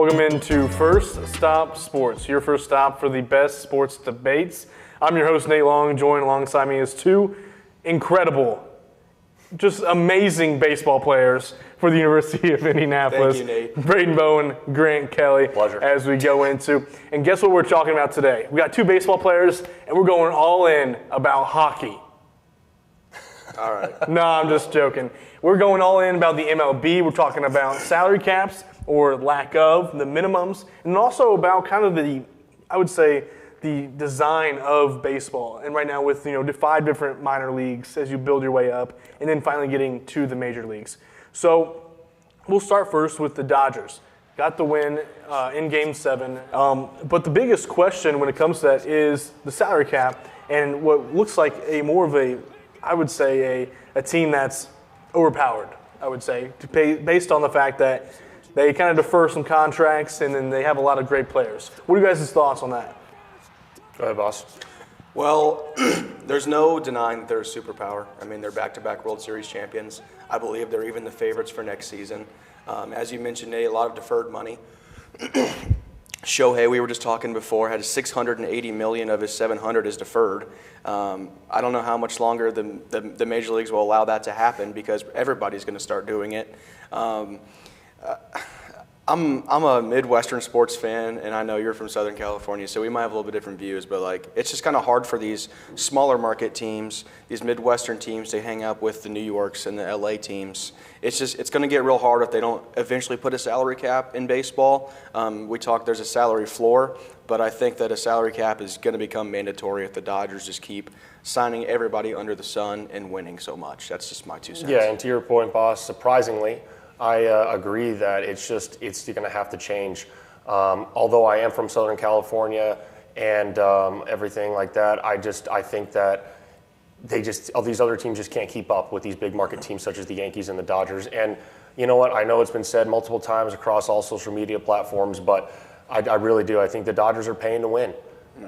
Welcome into First Stop Sports, your first stop for the best sports debates. I'm your host, Nate Long. Joined alongside me is two incredible, just amazing baseball players for the University of Indianapolis. Thank you, Nate. Brayton, Bowen, Grant Kelly. Pleasure. As we go into, and guess what we're talking about today? We got two baseball players, and we're going all in about hockey. All right. No, I'm just joking. We're going all in about the MLB. We're talking about salary caps or lack of, the minimums, and also about kind of the, I would say, the design of baseball. And right now with, 5 different minor leagues as you build your way up, and then finally getting to the major leagues. So we'll start first with the Dodgers. Got the win in Game 7. But the biggest question when it comes to that is the salary cap and what looks like I would say a team that's overpowered, I would say, based on the fact that they kind of defer some contracts and then they have a lot of great players. What are you guys' thoughts on that? Go ahead, boss. Well, there's no denying that they're a superpower. I mean, they're back-to-back World Series champions. I believe they're even the favorites for next season. As you mentioned, Nate, a lot of deferred money. Shohei, we were just talking before, had $680 million of his $700 is deferred. I don't know how much longer the major leagues will allow that to happen because everybody's going to start doing it. I'm a Midwestern sports fan, and I know you're from Southern California, so we might have a little bit different views, but it's just kind of hard for these smaller market teams, these Midwestern teams to hang up with the New Yorks and the LA teams. It's going to get real hard if they don't eventually put a salary cap in baseball. There's a salary floor, but I think that a salary cap is going to become mandatory if the Dodgers just keep signing everybody under the sun and winning so much. That's just my 2 cents. Yeah, and to your point, boss, surprisingly, I agree that it's going to have to change. Although I am from Southern California and everything like that, I think that all these other teams just can't keep up with these big market teams such as the Yankees and the Dodgers. And you know what? I know it's been said multiple times across all social media platforms, but I really do. I think the Dodgers are paying to win.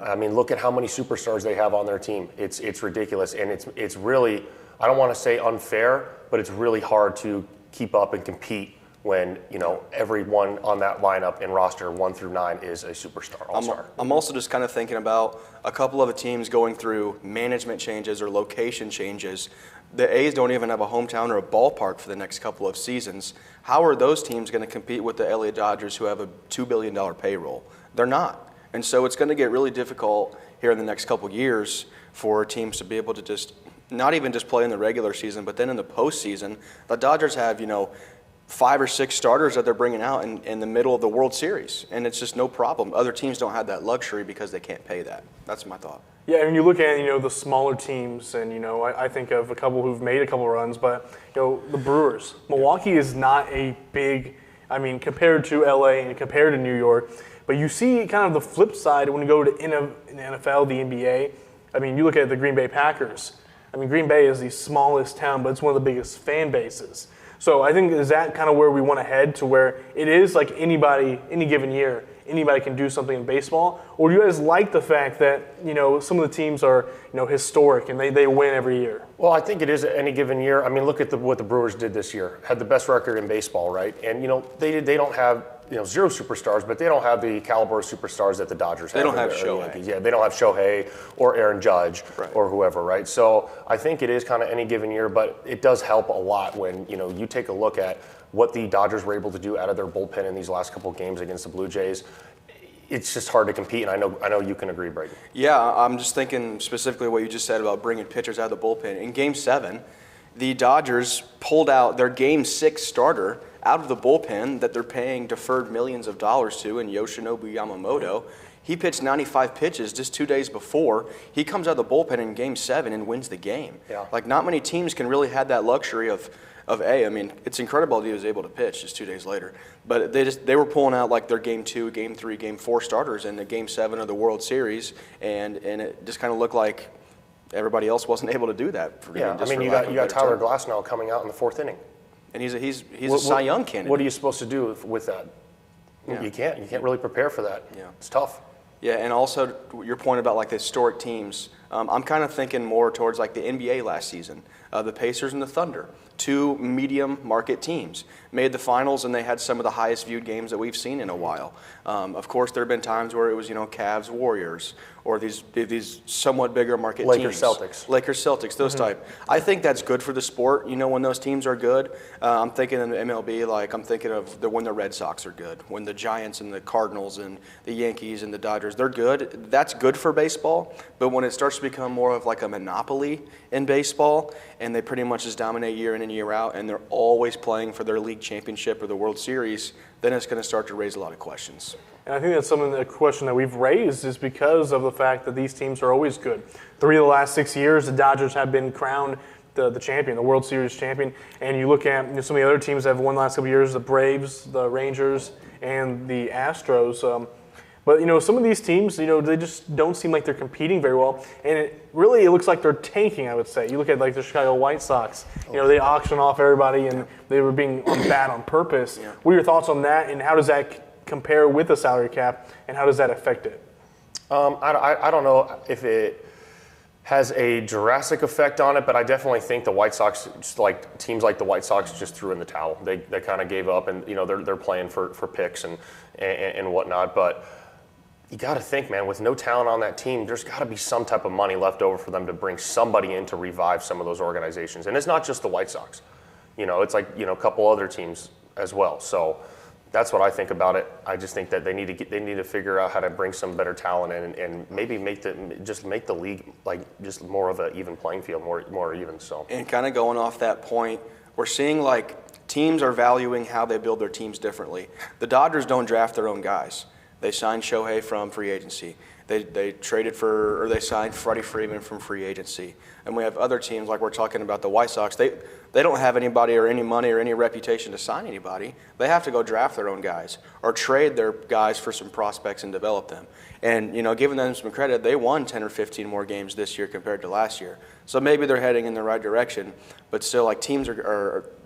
I mean, look at how many superstars they have on their team. It's ridiculous, and it's really, I don't want to say unfair, but it's really hard to keep up and compete when everyone on that lineup and roster 1 through 9 is a superstar, all-star. I'm also just kind of thinking about a couple of the teams going through management changes or location changes. The A's don't even have a hometown or a ballpark for the next couple of seasons. How are those teams going to compete with the LA Dodgers who have a $2 billion payroll? They're not. And so it's going to get really difficult here in the next couple of years for teams to be able to just not even just play in the regular season, but then in the postseason. The Dodgers have, 5 or 6 starters that they're bringing out in the middle of the World Series, and it's just no problem. Other teams don't have that luxury because they can't pay that. That's my thought. Yeah, and you look at, the smaller teams, and, I think of a couple who've made a couple runs, but, the Brewers. Milwaukee is not a big, compared to LA and compared to New York, but you see kind of the flip side when you go to the NFL, the NBA. You look at the Green Bay Packers. Green Bay is the smallest town, but it's one of the biggest fan bases. So I think is that kind of where we want to head to where it is like any given year, anybody can do something in baseball? Or do you guys like the fact that, some of the teams are, historic and they win every year? Well, I think it is any given year. Look at what the Brewers did this year. Had the best record in baseball, right? And, they don't have, 0 superstars, but they don't have the caliber of superstars that the Dodgers have. They don't have Shohei. Yeah, they don't have Shohei or Aaron Judge right. or whoever, right? So I think it is kind of any given year, but it does help a lot when, you take a look at what the Dodgers were able to do out of their bullpen in these last couple of games against the Blue Jays. It's just hard to compete, and I know you can agree, Brayton. Yeah, I'm just thinking specifically what you just said about bringing pitchers out of the bullpen. In Game 7, the Dodgers pulled out their Game 6 starter out of the bullpen that they're paying deferred millions of dollars to in Yoshinobu Yamamoto. He pitched 95 pitches just 2 days before. He comes out of the bullpen in Game 7 and wins the game. Yeah. Not many teams can really have that luxury of it's incredible that he was able to pitch just 2 days later. But they were pulling out their Game 2, Game 3, Game 4 starters in the Game 7 of the World Series, and it just kind of looked like everybody else wasn't able to do that. You got Tyler Glasnow coming out in the 4th inning. And he's a Cy Young candidate. What are you supposed to do with that? Yeah. You can't really prepare for that. Yeah. It's tough. Yeah, and also your point about the historic teams, I'm kind of thinking more towards the NBA last season. The Pacers and the Thunder, two medium market teams, made the finals, and they had some of the highest viewed games that we've seen in a while. Of course, there have been times where it was, Cavs, Warriors, or these somewhat bigger market Lakers, teams. Lakers, Celtics, those type. I think that's good for the sport. When those teams are good. I'm thinking in the MLB, I'm thinking of when the Red Sox are good, when the Giants and the Cardinals and the Yankees and the Dodgers, they're good. That's good for baseball. But when it starts to become more of like a monopoly in baseball, and they pretty much just dominate year in and year out, and they're always playing for their league championship or the World Series, then it's going to start to raise a lot of questions. And I think that's a question that we've raised is because of the fact that these teams are always good. 3 of the last 6 years, the Dodgers have been crowned the champion, the World Series champion. And you look at some of the other teams that have won the last couple of years, the Braves, the Rangers, and the Astros. But some of these teams, they just don't seem like they're competing very well, and it looks like they're tanking. I would say you look at the Chicago White Sox. They auction off everybody, and they were being bad on purpose. Yeah. What are your thoughts on that, and how does that compare with the salary cap, and how does that affect it? I don't know if it has a drastic effect on it, but I definitely think the White Sox, teams like the White Sox, just threw in the towel. They kind of gave up, and they're playing for picks and whatnot, but. You got to think, man, with no talent on that team, there's got to be some type of money left over for them to bring somebody in to revive some of those organizations. And it's not just the White Sox. It's a couple other teams as well. So that's what I think about it. I just think that they need to figure out how to bring some better talent in and maybe make the league just more of an even playing field, more even. So. And kind of going off that point, we're seeing teams are valuing how they build their teams differently. The Dodgers don't draft their own guys. They signed Shohei from free agency. They signed Freddie Freeman from free agency. And we have other teams like we're talking about the White Sox. They don't have anybody or any money or any reputation to sign anybody. They have to go draft their own guys or trade their guys for some prospects and develop them. And giving them some credit, they won 10 or 15 more games this year compared to last year. So maybe they're heading in the right direction, but still teams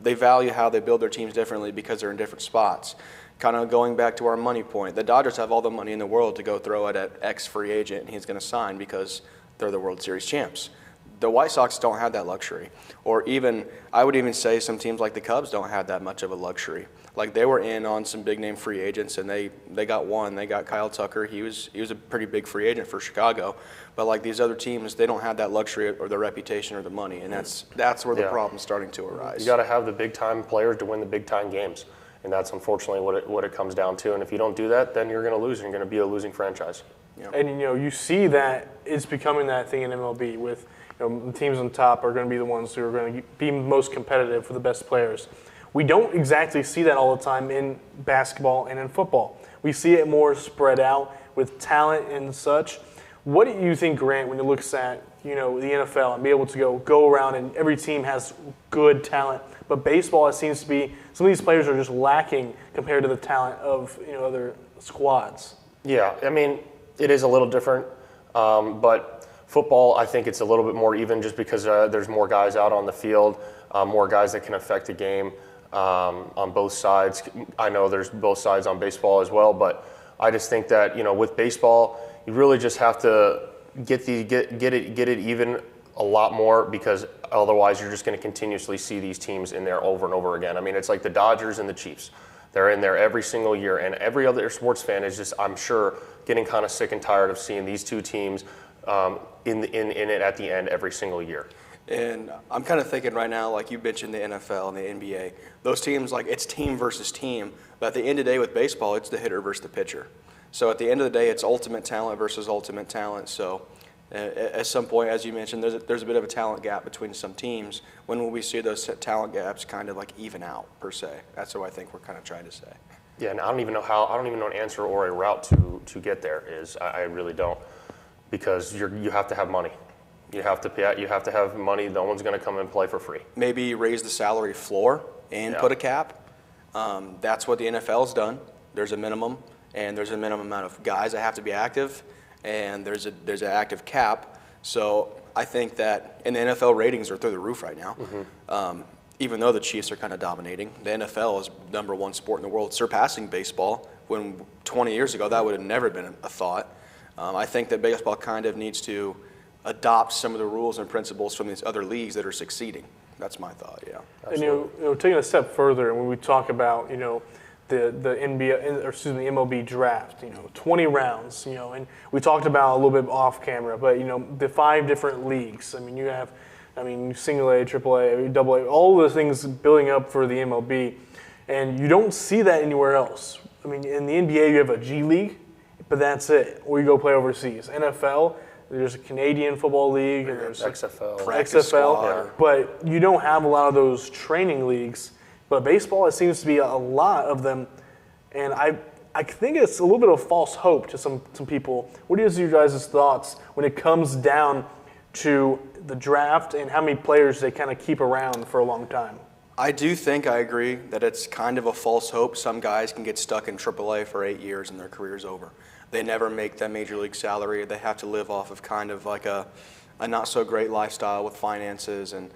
they value how they build their teams differently because they're in different spots. Kind of going back to our money point, the Dodgers have all the money in the world to go throw it at X free agent and he's going to sign because they're the World Series champs. The White Sox don't have that luxury. Or even, I would even say some teams like the Cubs don't have that much of a luxury. They were in on some big name free agents and they got one. They got Kyle Tucker. He was a pretty big free agent for Chicago. But these other teams, they don't have that luxury or the reputation or the money. And that's where the problem's starting to arise. You got to have the big time players to win the big time games. And that's unfortunately what it comes down to. And if you don't do that, then you're going to lose. And you're going to be a losing franchise. Yeah. And you see that it's becoming that thing in MLB with the teams on top are going to be the ones who are going to be most competitive for the best players. We don't exactly see that all the time in basketball and in football. We see it more spread out with talent and such. What do you think, Grant, when you look at the NFL and be able to go around and every team has good talent? But baseball, it seems to be some of these players are just lacking compared to the talent of other squads. Yeah, I mean, it is a little different, but football, I think it's a little bit more even just because there's more guys out on the field, more guys that can affect the game on both sides. I know there's both sides on baseball as well, but I just think that with baseball, you really just have to get it even a lot more because otherwise you're just going to continuously see these teams in there over and over again. I mean, it's like the Dodgers and the Chiefs. They're in there every single year, and every other sports fan is just, I'm sure, getting kind of sick and tired of seeing these two teams in it at the end every single year. And I'm kind of thinking right now, like you mentioned the NFL and the NBA, those teams, it's team versus team, but at the end of the day with baseball, it's the hitter versus the pitcher. So at the end of the day, it's ultimate talent versus ultimate talent. So at some point, as you mentioned, there's a bit of a talent gap between some teams. When will we see those talent gaps kind of even out, per se? That's what I think we're kind of trying to say. Yeah, and I don't even know an answer or a route to get there is. I really don't, because you have to have money. You have to have money. No one's going to come and play for free. Maybe raise the salary floor and put a cap. That's what the NFL's done. There's a minimum, and there's a minimum amount of guys that have to be active, and there's an active cap. So I think that, and the NFL ratings are through the roof right now. Mm-hmm. Even though the Chiefs are kind of dominating, the NFL is #1 sport in the world, surpassing baseball. When 20 years ago, that would have never been a thought. I think that baseball kind of needs to adopt some of the rules and principles from these other leagues that are succeeding. That's my thought, yeah. And taking a step further, when we talk about the NBA, or excuse me, MLB draft, 20 rounds, and we talked about a little bit off camera, but the 5 different leagues. I mean, you have, single A, triple A, double A, all those things building up for the MLB, and you don't see that anywhere else. I mean, in the NBA, you have a G League, but that's it. Or you go play overseas. NFL, there's a Canadian Football League, and there's XFL, but you don't have a lot of those training leagues. But baseball, it seems to be a lot of them, and I think it's a little bit of false hope to some people. What is your guys' thoughts when it comes down to the draft and how many players they kind of keep around for a long time? I do think I agree that it's kind of a false hope. Some guys can get stuck in AAA for 8 years and their career's over. They never make that major league salary. They have to live off of kind of like a not so great lifestyle with finances, and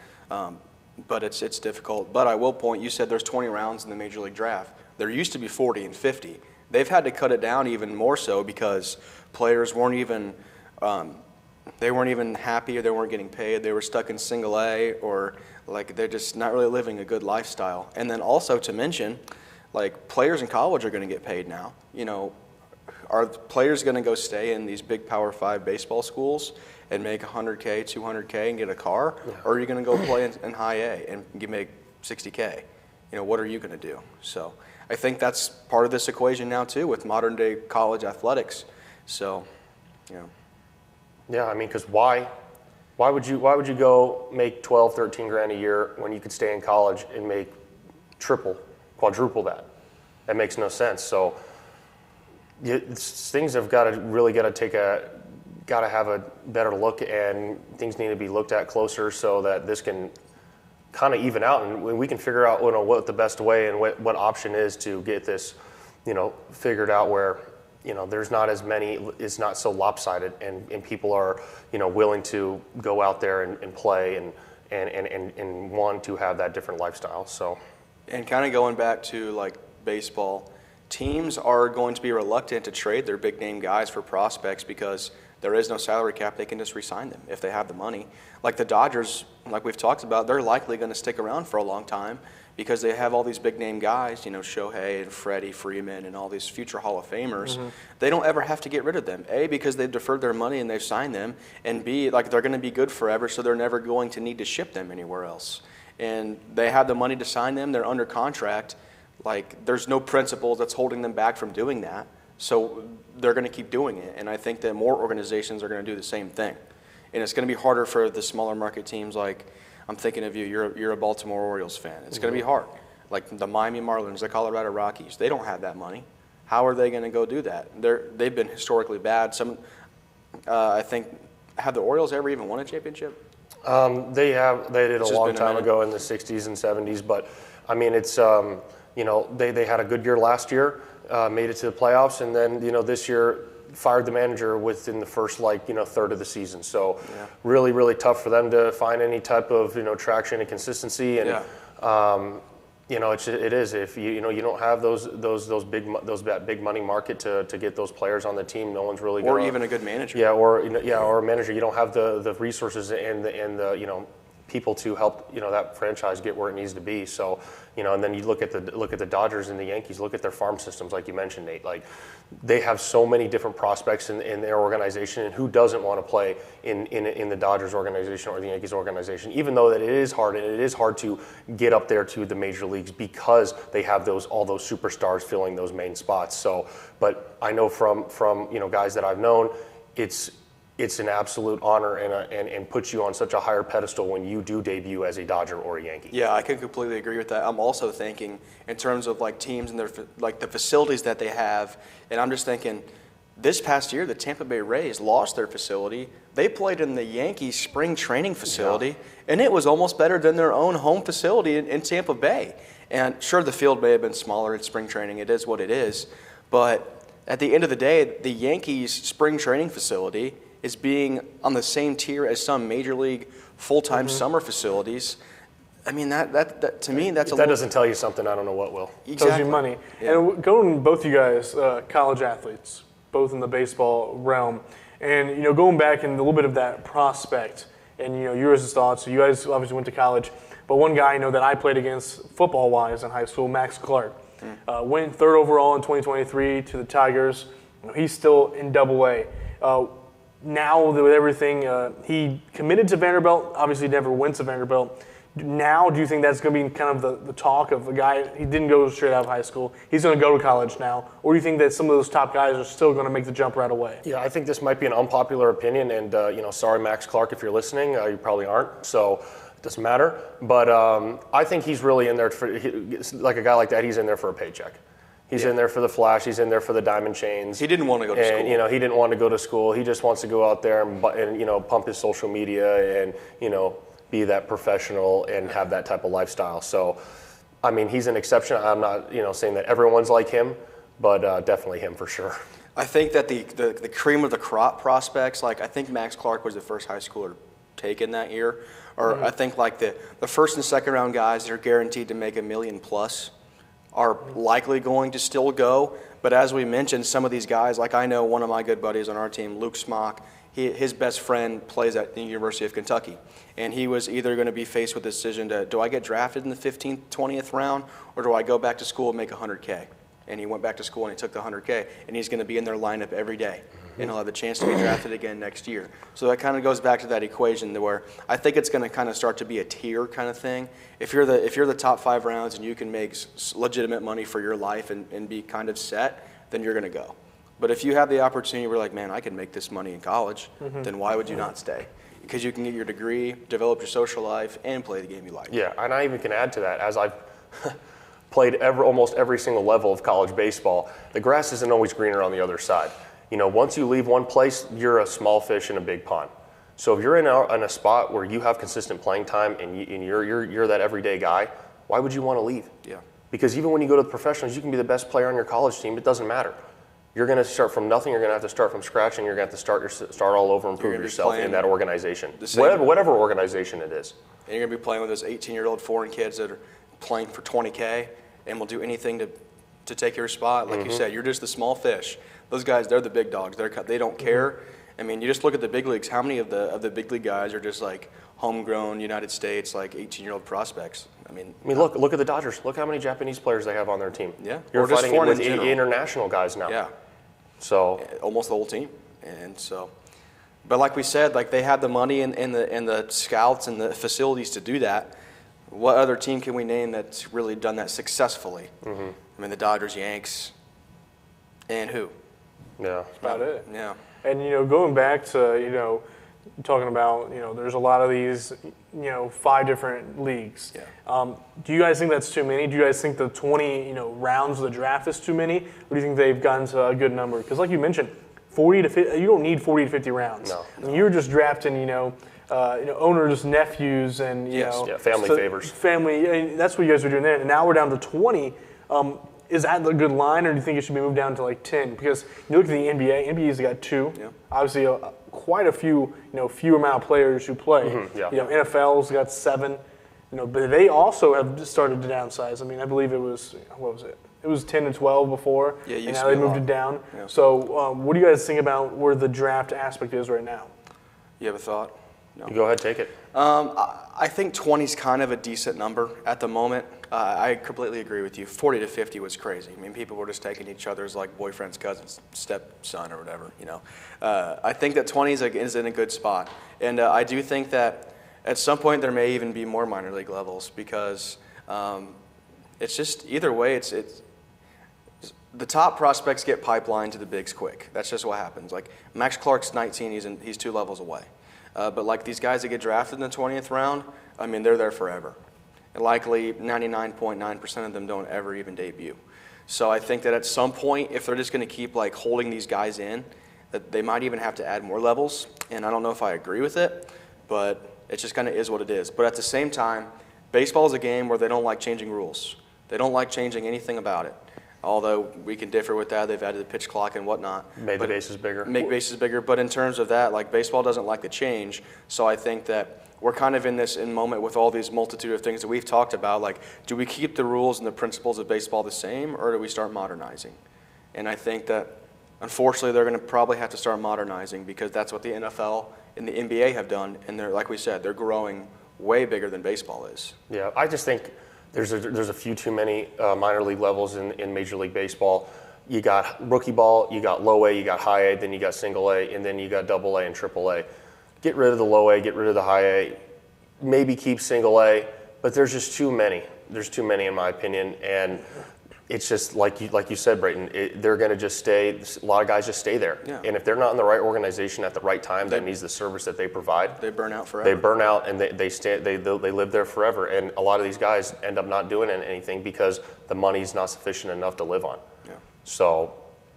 but it's difficult. But I will point, you said there's 20 rounds in the major league draft. There used to be 40 and 50. They've had to cut it down even more so because players weren't even happy, or they weren't getting paid. They were stuck in single A, or like they're just not really living a good lifestyle. And then also to mention, like players in college are going to get paid now. Are players going to go stay in these big Power 5 baseball schools and make $100K, $200K and get a car? Yeah. Or are you going to go play in high A and make $60K? What are you going to do? So I think that's part of this equation now too with modern day college athletics. So, Yeah, I mean, because why would you go make 12, 13 grand a year when you could stay in college and make quadruple that? That makes no sense. So things have got to have a better look, and things need to be looked at closer so that this can kind of even out, and we can figure out what the best way and what option is to get this figured out where there's not as many, it's not so lopsided, and people are willing to go out there and play and want to have that different lifestyle. So, and kind of going back to like baseball, teams are going to be reluctant to trade their big name guys for prospects because there is no salary cap. They can just re-sign them if they have the money. Like the Dodgers, like we've talked about, they're likely going to stick around for a long time because they have all these big name guys, Shohei and Freddie Freeman and all these future Hall of Famers. Mm-hmm. They don't ever have to get rid of them. A, because they've deferred their money and they've signed them, and B, like they're going to be good forever, so they're never going to need to ship them anywhere else. And they have the money to sign them. They're under contract. Like there's no principle that's holding them back from doing that. So they're going to keep doing it, and I think that more organizations are going to do the same thing. And it's going to be harder for the smaller market teams. Like I'm thinking of you. You're a Baltimore Orioles fan. It's going to be hard. Like the Miami Marlins, the Colorado Rockies. They don't have that money. How are they going to go do that? They've been historically bad. I think, have the Orioles ever even won a championship? They have. They did a long time ago in the '60s and '70s. But I mean, it's they had a good year last year. Made it to the playoffs, and then this year fired the manager within the first third of the season. So really, really tough for them to find any type of traction and consistency. And it is if you don't have those big money market to get those players on the team, no one's really or even a good manager. Yeah, or a manager. You don't have the resources and the people to help that franchise get where it needs to be. So and then you look at the Dodgers and the Yankees. Look at their farm systems, like you mentioned, Nate. Like they have so many different prospects in their organization, and who doesn't want to play in the Dodgers organization or the Yankees organization? Even though that it is hard, and it is hard to get up there to the major leagues because they have all those superstars filling those main spots. So, but I know from guys that I've known, it's an absolute honor and puts you on such a higher pedestal when you do debut as a Dodger or a Yankee. Yeah, I can completely agree with that. I'm also thinking in terms of like teams and their the facilities that they have, and I'm just thinking this past year the Tampa Bay Rays lost their facility. They played in the Yankees spring training facility, and it was almost better than their own home facility in Tampa Bay. And sure, the field may have been smaller in spring training. It is what it is, but at the end of the day, the Yankees spring training facility is being on the same tier as some major league full-time summer facilities. I mean, that to me, that's if that doesn't tell you something, I don't know what will. Exactly. Tells you money. Yeah. And going, both you guys, college athletes, both in the baseball realm, And, going back and a little bit of that prospect and, yours' thoughts. So you guys obviously went to college. But one guy I know that I played against football-wise in high school, Max Clark, went third overall in 2023 to the Tigers. He's still in Double-A. Now with everything, he committed to Vanderbilt. Obviously never went to Vanderbilt. Now, do you think that's going to be kind of the talk of a guy, he didn't go straight out of high school, he's going to go to college now? Or do you think that some of those top guys are still going to make the jump right away? Yeah, I think this might be an unpopular opinion, and sorry, Max Clark, if you're listening, you probably aren't, so it doesn't matter. But I think he's really in there, like a guy like that, he's in there for a paycheck. He's in there for the flash. He's in there for the diamond chains. He didn't want to go to school. And, he didn't want to go to school. He just wants to go out there and pump his social media and, be that professional and have that type of lifestyle. So, I mean, he's an exception. I'm not, saying that everyone's like him, but definitely him for sure. I think that the cream of the crop prospects, like I think Max Clark was the first high schooler taken that year. Or I think like the first and second round guys that are guaranteed to make $1 million plus are likely going to still go. But as we mentioned, some of these guys, like I know one of my good buddies on our team, Luke Smock, his best friend plays at the University of Kentucky. And he was either going to be faced with the decision to, do I get drafted in the 15th, 20th round, or do I go back to school and make $100K? And he went back to school and he took the $100K, and he's going to be in their lineup every day. And he'll have the chance to be drafted again next year. So that kind of goes back to that equation where I think it's going to kind of start to be a tier kind of thing. If you're the top 5 rounds and you can make legitimate money for your life and be kind of set, then you're going to go. But if you have the opportunity, we're like, man, I can make this money in college, then why would you not stay? Because you can get your degree, develop your social life, and play the game you like. Yeah, and I even can add to that, as I've played almost every single level of college baseball, the grass isn't always greener on the other side. Once you leave one place, you're a small fish in a big pond. So if you're in a spot where you have consistent playing time and you're that everyday guy, why would you want to leave? Yeah. Because even when you go to the professionals, you can be the best player on your college team. It doesn't matter. You're going to start from nothing. You're going to have to start from scratch, and you're going to have to start all over and prove yourself in that organization, whatever organization it is. And you're going to be playing with those 18-year-old foreign kids that are playing for $20K and will do anything to take your spot. Like you said, you're just the small fish. Those guys, they're the big dogs. They don't care. I mean, you just look at the big leagues. How many of the big league guys are just like homegrown United States, like 18-year-old prospects? I mean, look at the Dodgers. Look how many Japanese players they have on their team. Yeah, you're or just fighting with in international guys now. Yeah, so almost the whole team. And so, but like we said, like they have the money and the scouts and the facilities to do that. What other team can we name that's really done that successfully? I mean, the Dodgers, Yanks, and who? Yeah, That's about it. Yeah. And, going back to, talking about, there's a lot of these, 5 different leagues. Yeah. Do you guys think that's too many? Do you guys think the 20, rounds of the draft is too many? Or do you think they've gotten to a good number? Because like you mentioned, 40 to 50, you don't need 40 to 50 rounds. No. I mean, you're just drafting, owners' nephews and, family favors. Family, that's what you guys are doing there. And now we're down to 20. Is that a good line, or do you think it should be moved down to like 10? Because you look at the NBA, NBA's got 2. Yeah. Obviously, quite a few, few amount of players who play. NFL's got 7. But they also have started to downsize. I mean, I believe it was, what was it? It was 10 to 12 before, and now they moved it down. Yeah. So what do you guys think about where the draft aspect is right now? You have a thought? No. You go ahead, take it. I think 20 is kind of a decent number at the moment. I completely agree with you. 40 to 50 was crazy. I mean, people were just taking each other's like boyfriend's cousin's stepson or whatever. I think that 20 is in a good spot, and I do think that at some point there may even be more minor league levels because it's just either way. It's the top prospects get pipelined to the bigs quick. That's just what happens. Like Max Clark's 19, he's 2 levels away. But like these guys that get drafted in the 20th round, I mean, they're there forever. And likely 99.9% of them don't ever even debut. So I think that at some point, if they're just going to keep like holding these guys in, that they might even have to add more levels. And I don't know if I agree with it, but it just kind of is what it is. But at the same time, baseball is a game where they don't like changing rules. They don't like changing anything about it. Although we can differ with that, they've added the pitch clock and whatnot. Made the bases bigger. Make bases bigger, but in terms of that, like baseball doesn't like the change. So I think that we're kind of in this moment with all these multitude of things that we've talked about. Like, do we keep the rules and the principles of baseball the same, or do we start modernizing? And I think that Unfortunately, they're going to probably have to start modernizing because that's what the NFL and the NBA have done. And they're, like we said, they're growing way bigger than baseball is. Yeah, I just think there's a few too many minor league levels in Major League Baseball. You got rookie ball, you got low A, you got high A, then you got single A, and then you got double A and triple A. Get rid of the low A, get rid of the high A, maybe keep single A, but there's just too many. There's too many in my opinion, and it's just like you said, Brayton. They're going to just stay. A lot of guys just stay there, and if they're not in the right organization at the right time that needs the service that they provide, they burn out forever. They burn out, and they stay. They live there forever. And a lot of these guys end up not doing anything because the money's not sufficient enough to live on. Yeah. So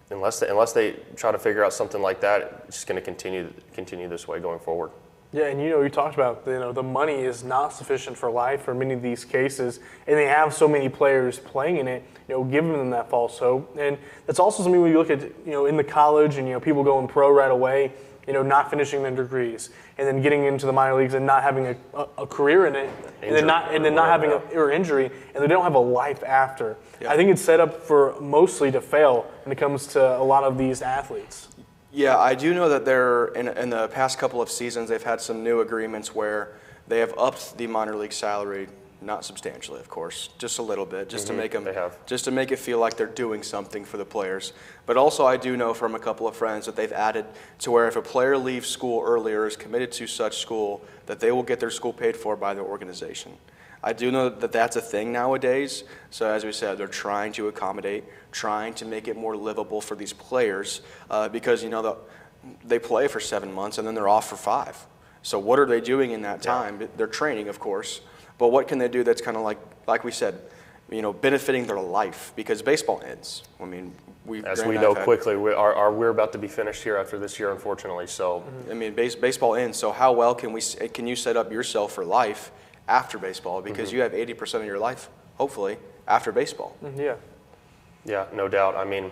unless they try to figure out something like that, it's just going to continue this way going forward. Yeah, and you talked about the money is not sufficient for life for many of these cases, and they have so many players playing in it, giving them that false hope. And that's also something when you look at in the college and people going pro right away, not finishing their degrees, and then getting into the minor leagues and not having a career in it, and then not having an injury, and they don't have a life after. Yeah. I think it's set up for mostly to fail when it comes to a lot of these athletes. Yeah, I do know that they're in the past couple of seasons they've had some new agreements where they have upped the minor league salary, not substantially, of course, just a little bit, just to make them, just to make it feel like they're doing something for the players. But also, I do know from a couple of friends that they've added to where if a player leaves school earlier, is committed to such school, that they will get their school paid for by the organization. I do know that that's a thing nowadays. So as we said, they're trying to accommodate, trying to make it more livable for these players because, they play for 7 months and then they're off for 5. So what are they doing in that time? Yeah. They're training, of course. But what can they do that's kind of like we said, benefiting their life? Because baseball ends. I mean, as we know quickly, we're about to be finished here after this year, unfortunately. So I mean, baseball ends. So how well can you set up yourself for life after baseball, because you have 80% of your life, hopefully, after baseball. Yeah. Yeah, no doubt. I mean,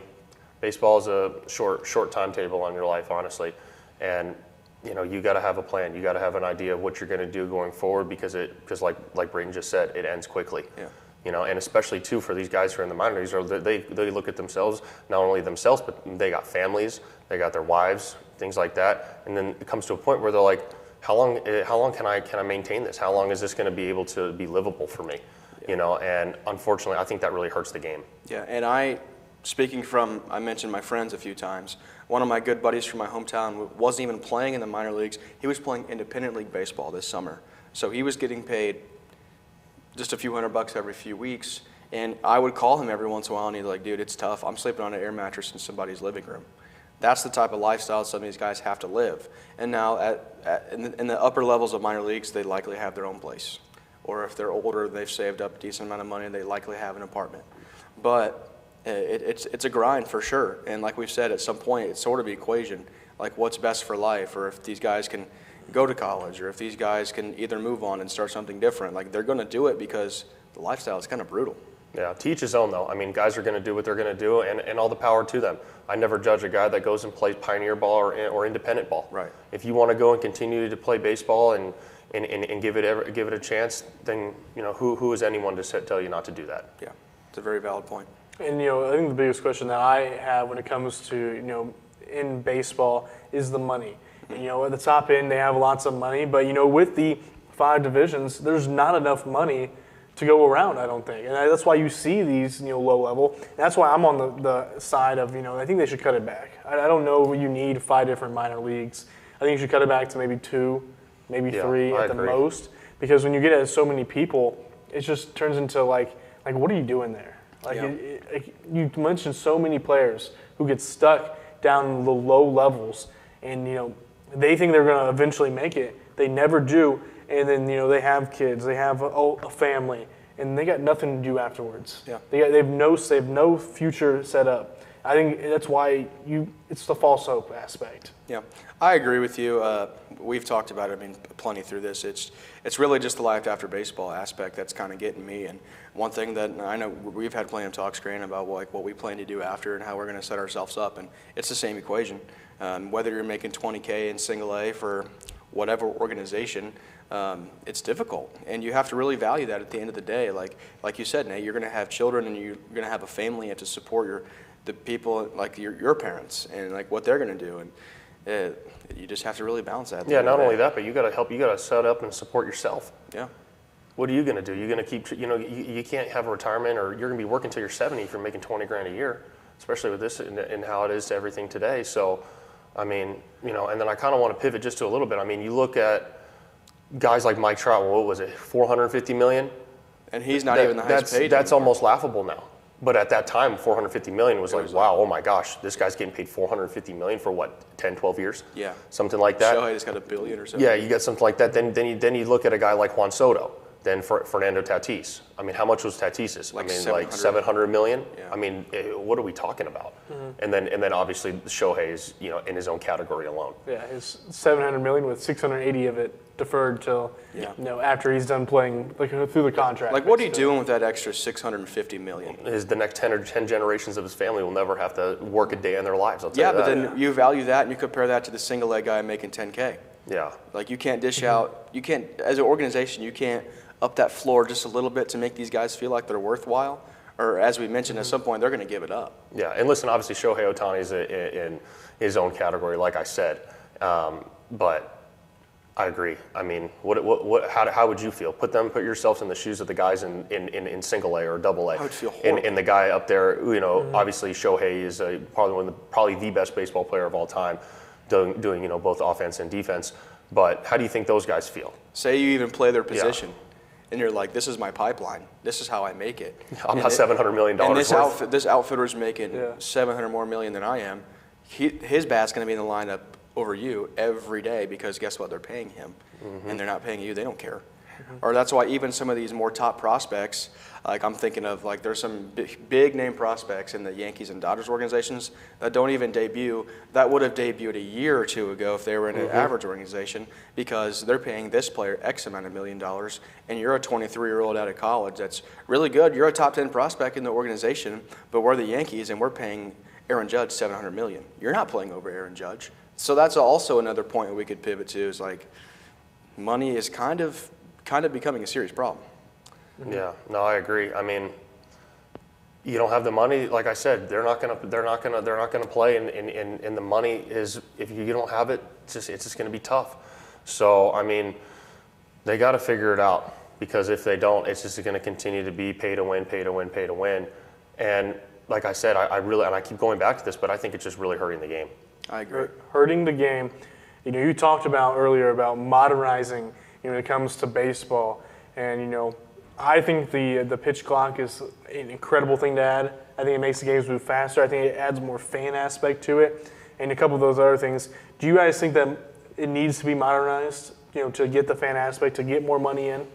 baseball is a short timetable on your life, honestly. And, you got to have a plan. You got to have an idea of what you're going to do going forward because like Brayton just said, it ends quickly. Yeah. And especially, too, for these guys who are in the minor leagues, they look at themselves, not only themselves, but they got families, they got their wives, things like that. And then it comes to a point where they're like, how long can I maintain this? How long is this going to be able to be livable for me? Yeah. And unfortunately, I think that really hurts the game. Yeah, and I mentioned my friends a few times. One of my good buddies from my hometown wasn't even playing in the minor leagues. He was playing independent league baseball this summer. So he was getting paid just a few $100 every few weeks. And I would call him every once in a while, and he's like, dude, it's tough. I'm sleeping on an air mattress in somebody's living room. That's the type of lifestyle some of these guys have to live. And now in the upper levels of minor leagues, they likely have their own place. Or if they're older, they've saved up a decent amount of money, and they likely have an apartment. But it's a grind for sure. And like we've said, at some point, it's sort of the equation, like what's best for life, or if these guys can go to college, or if these guys can either move on and start something different. Like, they're going to do it because the lifestyle is kind of brutal. Yeah, to each his own, though. I mean, guys are going to do what they're going to do, and all the power to them. I never judge a guy that goes and plays pioneer ball or independent ball. Right. If you want to go and continue to play baseball and give it a chance, then who is anyone to tell you not to do that? Yeah, it's a very valid point. And I think the biggest question that I have when it comes to in baseball is the money. And, at the top end, they have lots of money, but with the 5 divisions, there's not enough money to go around, I don't think. And that's why you see these, low level. And that's why I'm on the side of, I think they should cut it back. I don't know you need 5 different minor leagues. I think you should cut it back to maybe 2, maybe 3 at the most. Because when you get so many people, it just turns into like what are you doing there? You mentioned so many players who get stuck down in the low levels, and they think they're going to eventually make it. They never do. And then, they have kids, they have a family, and they got nothing to do afterwards. Yeah. They have no future set up. I think that's why it's the false hope aspect. Yeah, I agree with you. We've talked about it, plenty through this. It's really just the life after baseball aspect that's kind of getting me. And one thing that I know we've had plenty of talks, Grant, about what we plan to do after and how we're going to set ourselves up. And it's the same equation. Whether you're making $20K in single A for whatever organization, it's difficult, and you have to really value that at the end of the day. Like you said, Nate, you're going to have children, and you're going to have a family, and to support the people like your parents and like what they're going to do, and you just have to really balance that. Yeah, not only that, but you got to set up and support yourself. Yeah. What are you going to do? You're going to keep, you can't have a retirement, or you're going to be working till you're 70 if you're making 20 grand a year, especially with this and how it is to everything today. So, I mean, and then I kind of want to pivot just to a little bit. I mean, you look at guys like Mike Trout, what was it, $450 million? And he's not even the highest paid. That's almost laughable now. But at that time, $450 million was like, wow, oh my gosh, this guy's getting paid $450 million for what, 10, 12 years? Yeah. Something like that. Shohei just got $1 billion or something. Yeah, you get something like that. Then you look at a guy like Juan Soto, then Fernando Tatis. I mean, how much was Tatis's? Like like 700 million? Yeah. I mean, what are we talking about? And then obviously Shohei is, in his own category alone. Yeah, his $700 million with $680 of it deferred till after he's done playing through the contract. Like, what are you doing with that extra $650 million? The next 10 generations of his family will never have to work a day in their lives. I'll tell you But that. then you value that and you compare that to the single leg guy making $10K. Yeah. Like, you can't dish out, you can't, as an organization, you can't up that floor just a little bit to make these guys feel like they're worthwhile. Or as we mentioned, at some point, they're going to give it up. Yeah, and listen, obviously Shohei Ohtani is in his own category, like I said. But I agree. I mean, how would you feel? Put yourselves in the shoes of the guys in single A or double A. I would feel horrible. And the guy up there, obviously Shohei is probably the best baseball player of all time, doing both offense and defense. But how do you think those guys feel? Say you even play their position. Yeah. And you're like, this is my pipeline. This is how I make it. I'm not $700 million and worth. This outfitter's making $700 more million than I am. His bat's going to be in the lineup over you every day because guess what? They're paying him. And they're not paying you. They don't care. Or that's why even some of these more top prospects, like I'm thinking of, like there's some big name prospects in the Yankees and Dodgers organizations that don't even debut, that would have debuted a year or two ago if they were in an average organization, because they're paying this player X amount of $1 million, and you're a 23-year-old out of college that's really good. You're a top 10 prospect in the organization, but we're the Yankees and we're paying Aaron Judge $700 million. You're not playing over Aaron Judge. So that's also another point that we could pivot to, is like money is kind of becoming a serious problem. Yeah, no, I agree. I mean, you don't have the money. Like I said, they're not gonna play, and the money is, if you don't have it, it's just gonna be tough. So I mean, they got to figure it out, because if they don't, it's just gonna continue to be pay to win, pay to win, pay to win. And like I said, I keep going back to this, but I think it's just really hurting the game. I agree. Hurting the game. You talked about earlier about modernizing when it comes to baseball, and I think the pitch clock is an incredible thing to add. I think it makes the games move faster. I think it adds more fan aspect to it, and a couple of those other things. Do you guys think that it needs to be modernized, to get the fan aspect, to get more money in?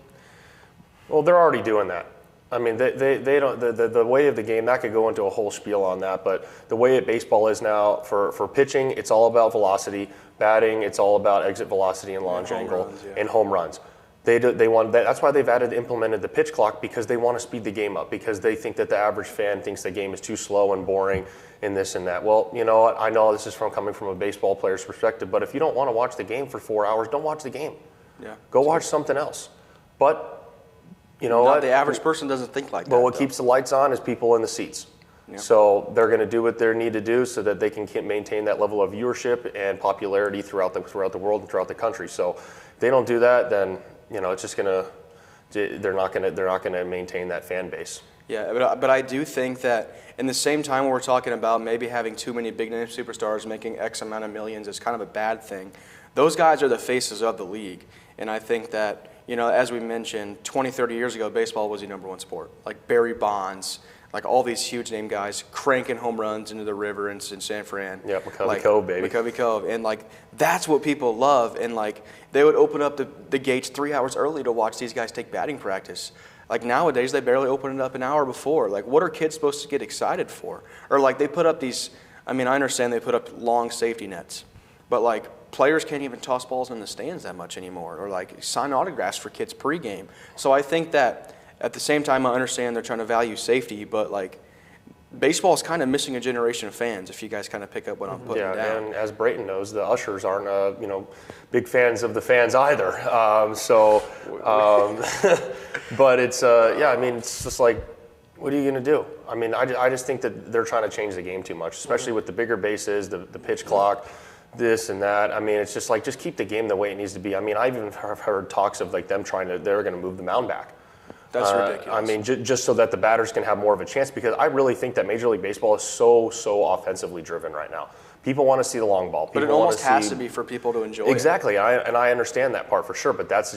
Well, they're already doing that. I mean, they don't, the way of the game, that could go into a whole spiel on that, but the way baseball is now for pitching, it's all about velocity. Batting, it's all about exit velocity and launch angle and home runs. They want that. That's why they've implemented the pitch clock, because they want to speed the game up, because they think that the average fan thinks the game is too slow and boring and this and that. Well, you know what? I know this is coming from a baseball player's perspective, but if you don't want to watch the game for 4 hours, don't watch the game. Yeah. Go watch something else. But you know what? The average person doesn't think like that. But what keeps the lights on is people in the seats. Yeah. So they're going to do what they need to do so that they can maintain that level of viewership and popularity throughout the world and throughout the country. So if they don't do that, then it's just they're not going to maintain that fan base. Yeah, but I do think that in the same time when we're talking about maybe having too many big name superstars making X amount of millions is kind of a bad thing. Those guys are the faces of the league, and I think that as we mentioned, 20, 30 years ago, baseball was the #1 sport. Like Barry Bonds. Like all these huge name guys cranking home runs into the river in San Fran. Yeah, McCovey Cove, baby. McCovey Cove. And like that's what people love. And like they would open up the gates 3 hours early to watch these guys take batting practice. Like nowadays they barely open it up an hour before. Like what are kids supposed to get excited for? Or like they put up these, I understand they put up long safety nets, but like players can't even toss balls in the stands that much anymore, or like sign autographs for kids pregame. So I think that at the same time, I understand they're trying to value safety, but like baseball is kind of missing a generation of fans. If you guys kind of pick up what I'm putting down. Yeah, and as Brayton knows, the ushers aren't big fans of the fans either. But it's it's just like What are you going to do? I mean, I just think that they're trying to change the game too much, especially with the bigger bases, the pitch clock, this and that. I mean, it's just like, just keep the game the way it needs to be. I mean, I've even heard talks of like them they're going to move the mound back. That's ridiculous. I mean, just so that the batters can have more of a chance, because I really think that Major League Baseball is so offensively driven right now. People want to see the long ball. But it almost has to be for people to enjoy exactly, and I understand that part for sure, but that's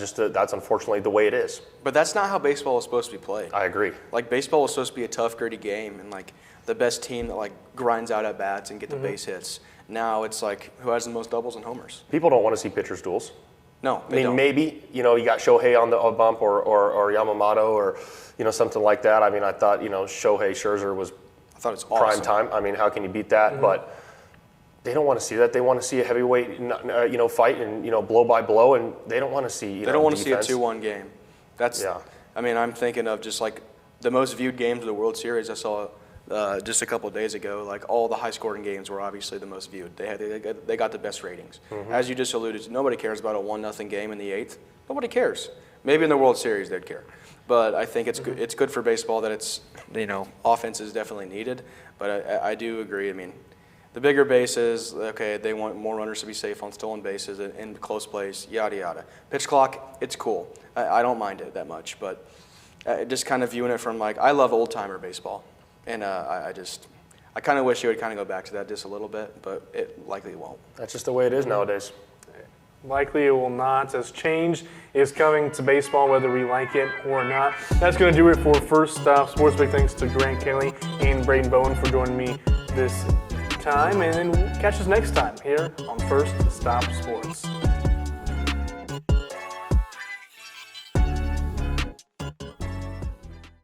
unfortunately the way it is. But that's not how baseball is supposed to be played. I agree. Like, baseball is supposed to be a tough, gritty game, and like the best team that like grinds out at bats and get the base hits. Now it's like, who has the most doubles and homers? People don't want to see pitchers duels. No, I mean, maybe, you got Shohei on the bump or Yamamoto or, something like that. I mean, I thought, Shohei Scherzer was it's awesome. Prime time. I mean, how can you beat that? But they don't want to see that. They want to see a heavyweight, fight and, blow by blow, and they don't want to see, They don't want defense. to see a 2-1 game. That's, yeah. I mean, I'm thinking of just like the most viewed games of the World Series I saw just a couple of days ago. Like, all the high-scoring games were obviously the most viewed. They got the best ratings. As you just alluded to, nobody cares about a 1-0 game in the 8th. Nobody cares. Maybe in the World Series they'd care. But I think it's good. It's good for baseball that it's, offense is definitely needed. But I do agree. I mean, the bigger bases, okay, they want more runners to be safe on stolen bases in close plays, yada, yada. Pitch clock, it's cool. I don't mind it that much. But just kind of viewing it from, like, I love old-timer baseball. And I kind of wish it would kind of go back to that just a little bit, but it likely won't. That's just the way it is nowadays. Likely it will not, as change is coming to baseball whether we like it or not. That's going to do it for First Stop Sports. Big thanks to Grant Kelly and Brayton Bowen for joining me this time, and then catch us next time here on First Stop Sports.